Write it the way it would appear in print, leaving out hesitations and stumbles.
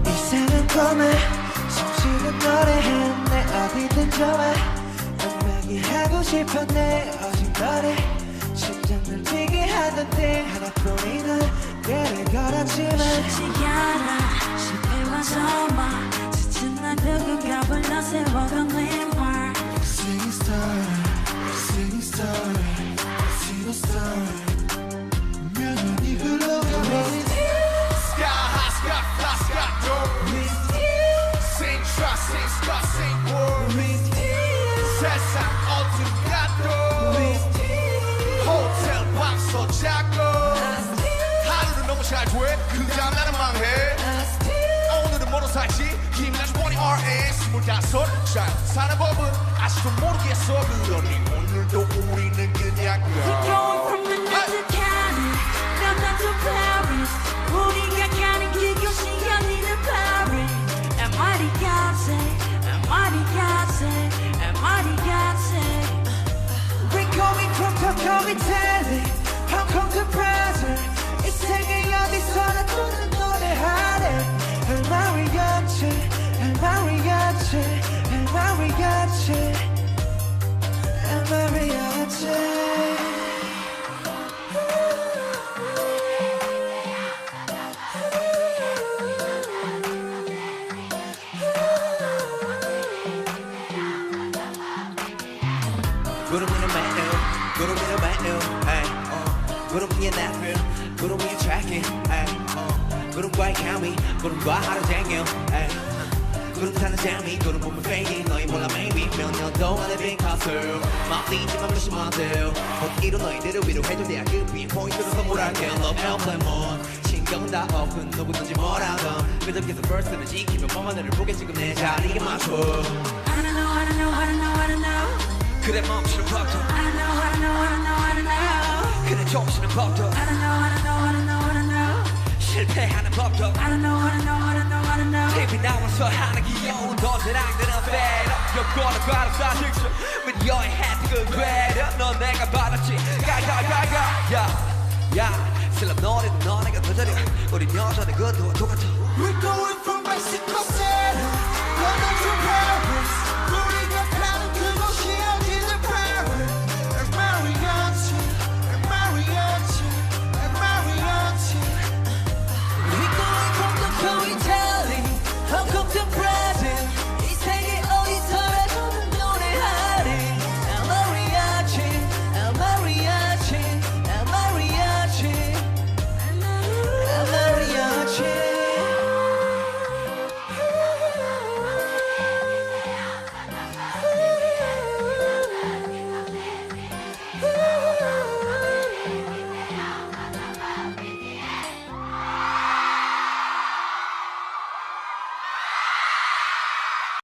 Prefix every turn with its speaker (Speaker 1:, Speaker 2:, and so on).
Speaker 1: 이상한 꿈에 숨쉬는 노래해 내 어디든 좋아 음악이 하고 싶어 내 오직 너를 심장을 뛰게 하던 띵 하나뿐인 노래를 걸었지만
Speaker 2: 쉽지 않아 실패와 정말 지친 날 누군가 불러 세워간 왼발
Speaker 1: Singing star, singing star, singing star 명언이 흘러가
Speaker 3: Sky high, sky fly, sky low.
Speaker 1: With you,
Speaker 3: Sing trust, sing sky, sing word.
Speaker 1: with you,
Speaker 3: 세상 어둠 가도
Speaker 1: with you
Speaker 3: 호텔 방서 자고 하루는 너무 잘 돼. 그냥 나는 망해. 오늘은 뭐로 살지? 힘나지 보니 RS 25. 잘 사는 법은 아직도 모르겠어. 그러니 오늘도 우리는 그냥
Speaker 2: We're going from London to Cali, London to Paris. 우리가 가는 그곳이 아니는 Paris. MIT 같아, MIT 같아, MIT 같아.
Speaker 1: We're going from Tokyo, Italy, Hong Kong to Brazil. 이 세계 어디서나 부르는 노래하네. El mariachi, el mariachi, el mariachi, el mariachi.
Speaker 4: 구름 위에 매일 구름 위에 매일 구름 위에 나를 구름 위에 tracking 구름과의 감이 구름과 하루 쟁여 구름 타는 재미 구름 보면 fading 너희 몰라 maybe 몇 년 동안의 빈 컷을 막리지만 무심한데 어디로 너희들을 위로해줘 내가 그 위에 포인트를 선물할게 Love airplane mode 신경은 다 없군 누구든지 뭐라던 그저께서 verse를 지키며 뻔한 애를 보게 지금 내 자리에 맞춰
Speaker 2: I don't know, I don't know, I don't know, I don't know.
Speaker 4: 그래 멈추는 법도
Speaker 2: I don't know, I don't know, I don't know, I don't know.
Speaker 4: 그래 조심는 법도
Speaker 2: I don't know, I don't know, I don't know, I don't know.
Speaker 4: 실패하는 법도
Speaker 2: I don't know, I don't know, I don't know, I don't know.
Speaker 4: TV 나와서 하는 귀여운 도시락들은 fed up 여권을 과로 사직수 With your hat 그 괴려 넌 내가 받았지 가가가가 야 슬럼 노래도 너네가 더 잘해 우린 여전히 그도와 똑같아
Speaker 1: We're going from Mexico City.